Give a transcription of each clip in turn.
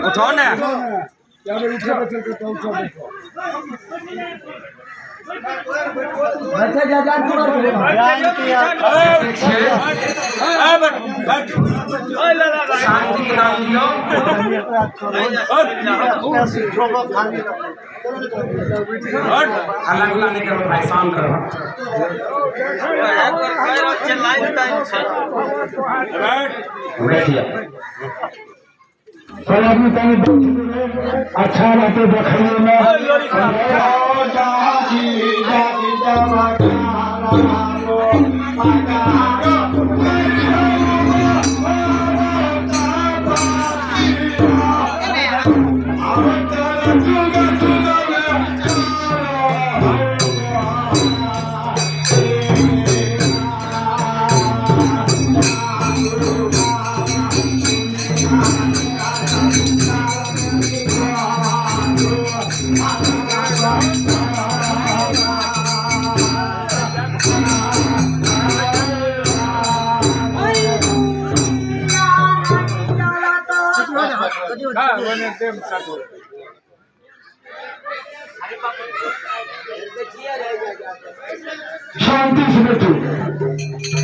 उठो ना हल्ला गुल्ला नहीं करो भाई, शांत रहो। अच्छा रहते देखने में शांति से बैठो।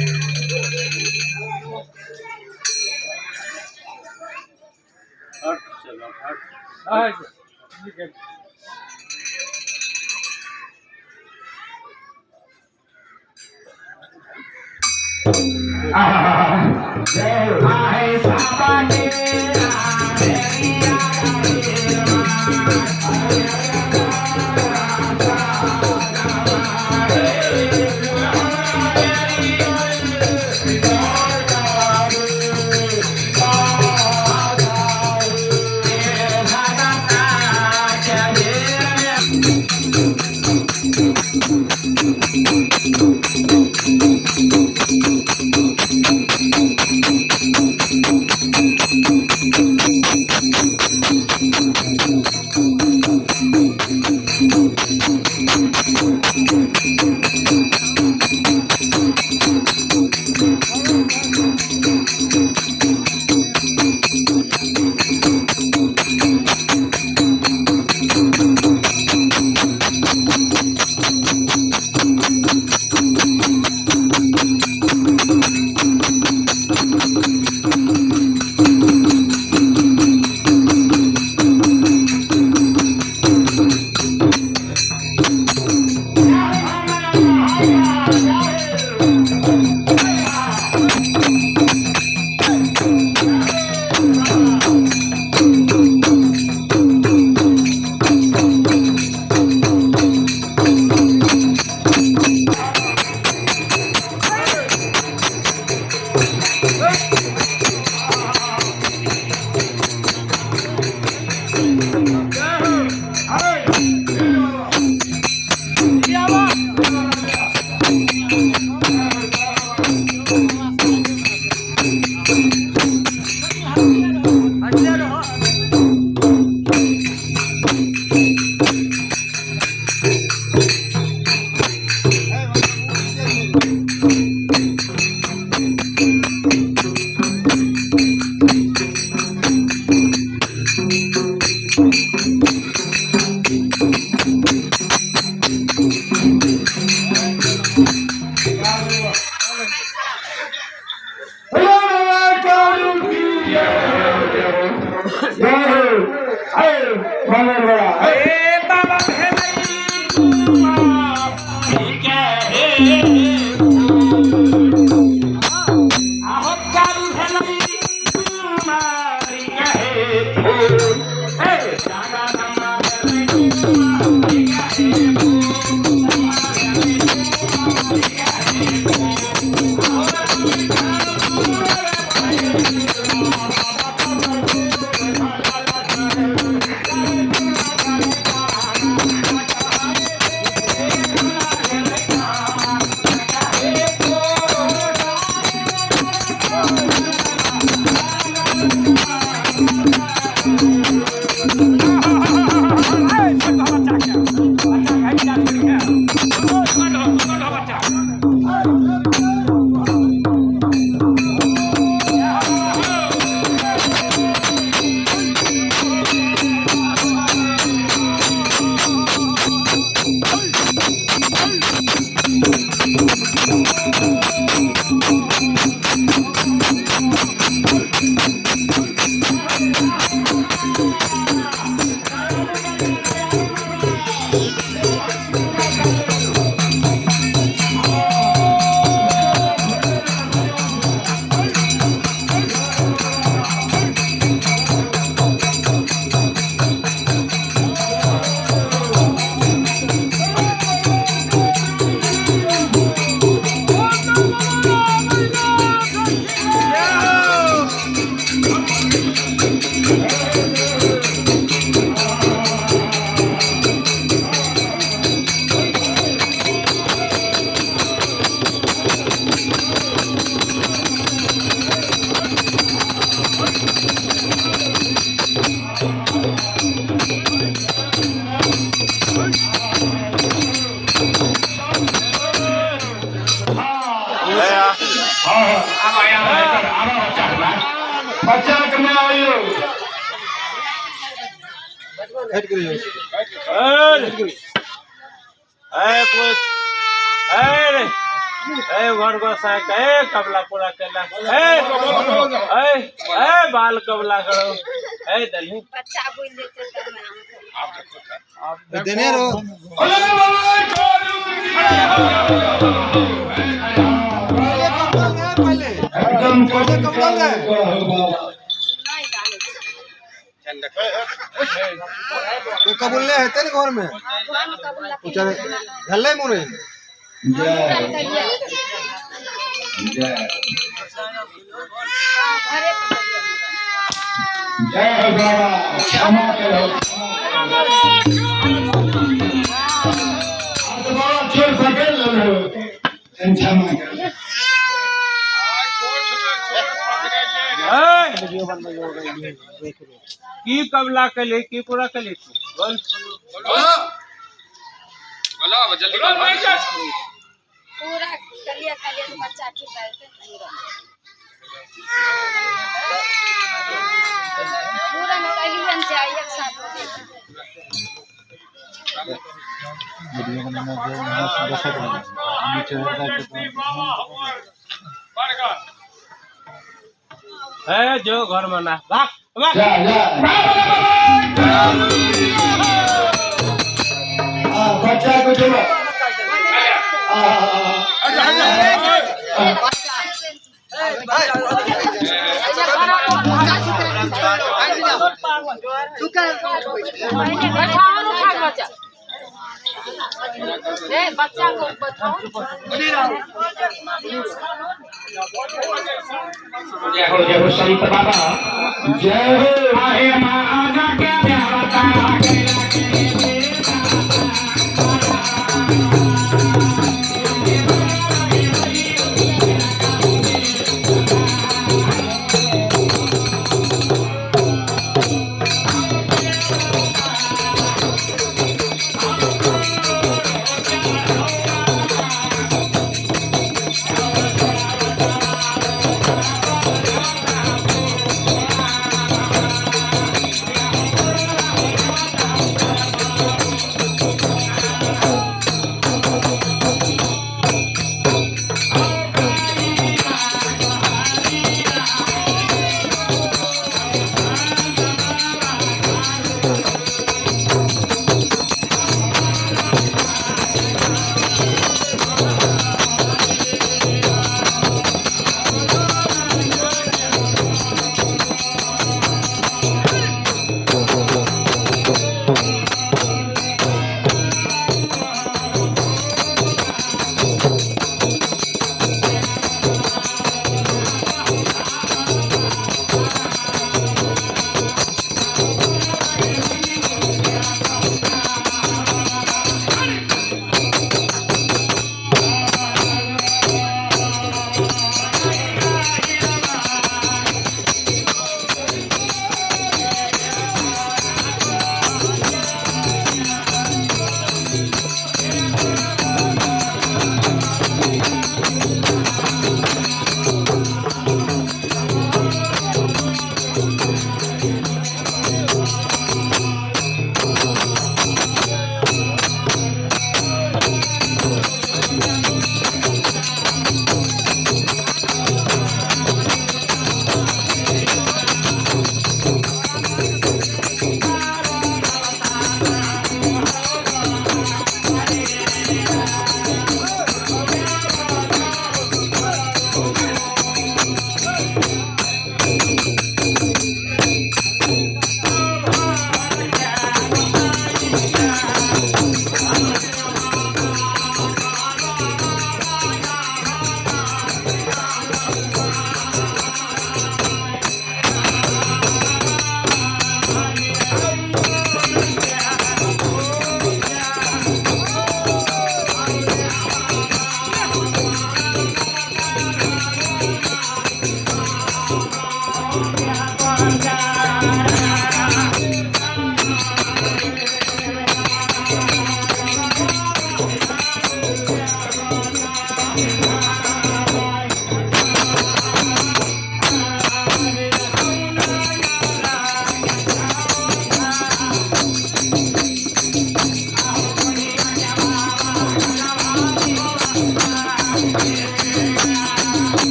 बच्चा करने आइयो घर को साक कबला पूरा करना बाल कबला करो दलही बच्चा बोल देते देने रो एकदम कबल है तो कबूल है तेरे घर में कुछ घल्ले मुरे जय हो बाबा क्षमा करो आज बाबा छोड़ सके लो क्षमा करो की कबला कले की पूरा कले बोल बोलो जल्दी बोल पूरा कलिया कलिया तो बच्चा की करते पूरा कलियन से एक साथ है जो घर में ना भाग भाग जा बच्चा को चलो बच्चा को बताओ जय हो संत बाबा जय हो आहे मां आजा के प्यारा तारा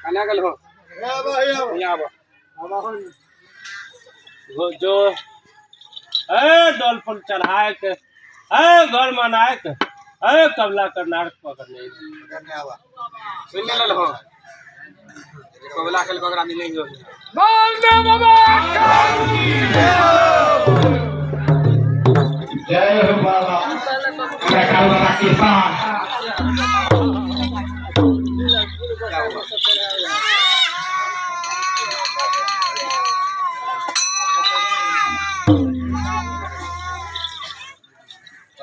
कन्या गल हो यहाँ जो डॉल्फिन चढ़ाए के घर मनाए के कबला कर्नाटक पकड़ने सुन ले हो कबला कल पकड़ा मिलेंगे जय हो बाबा प्रकाल बाबा किसान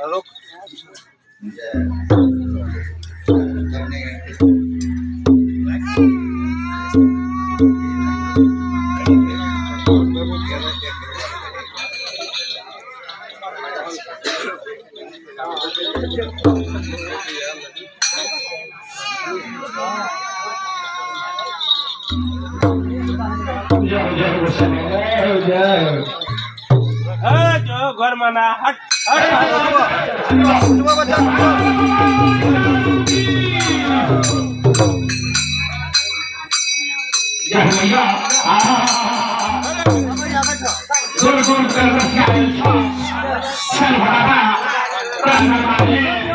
रुक जो घर मना हट जय मैया गोल गोल कर रखा है चल भरा प्राण मारे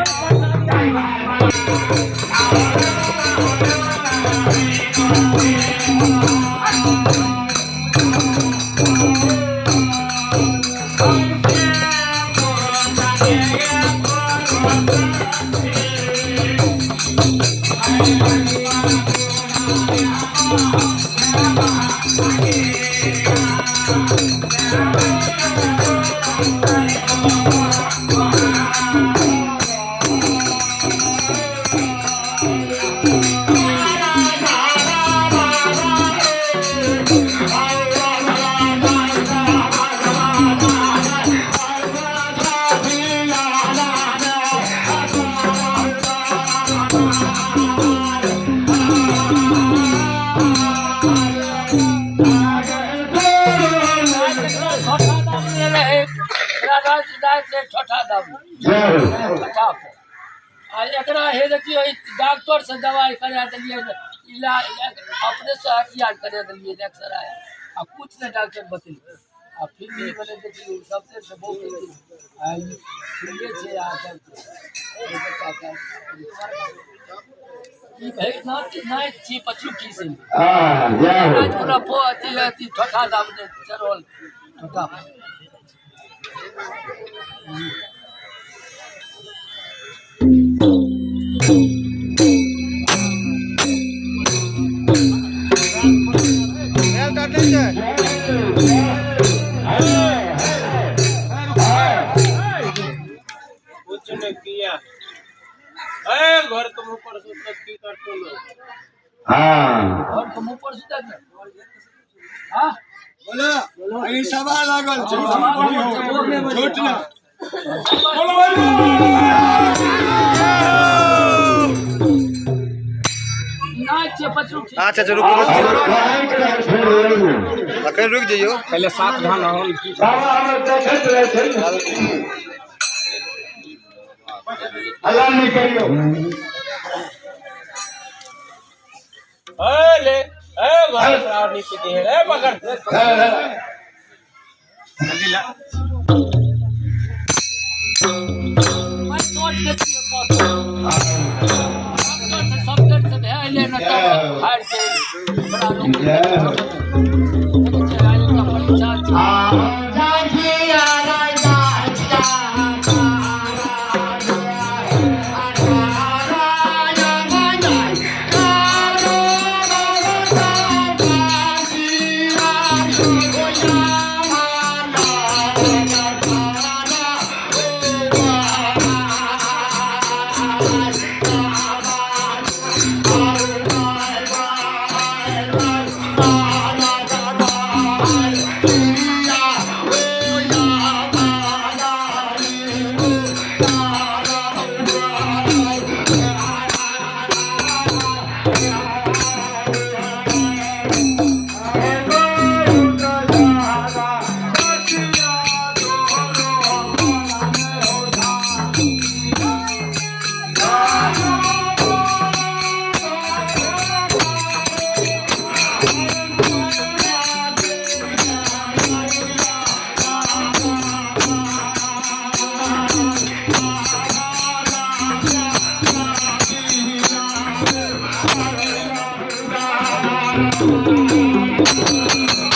डॉक्टर से दवाई करा दिलिए इलाज अपने से हथियार करे दिलिए एक्सरे आ कुछ ने डॉक्टर बतेलिए आ फिर भी बने देखिए सबसे से बहुत आई सुनिए छे आ करके ई भाई ना छी पछू की से जय पूरा पो अति ठठा दाब ने चरोल ठठा कुछ ने किया घर के मुंह पर सुतर की करते लो हाँ और मुंह पर सुता है हां बोलो ई सभा लागल छै झूठ ना अच्छा चलो अखन रुक जाइयो पहले सात धान हो अल्लाह नहीं करियो ले घर से नीचे दे पकड़ जल्दी ला मैं सोच लेती हूं सब से है लेना हार के बड़ा लोग का परीक्षा Thank you.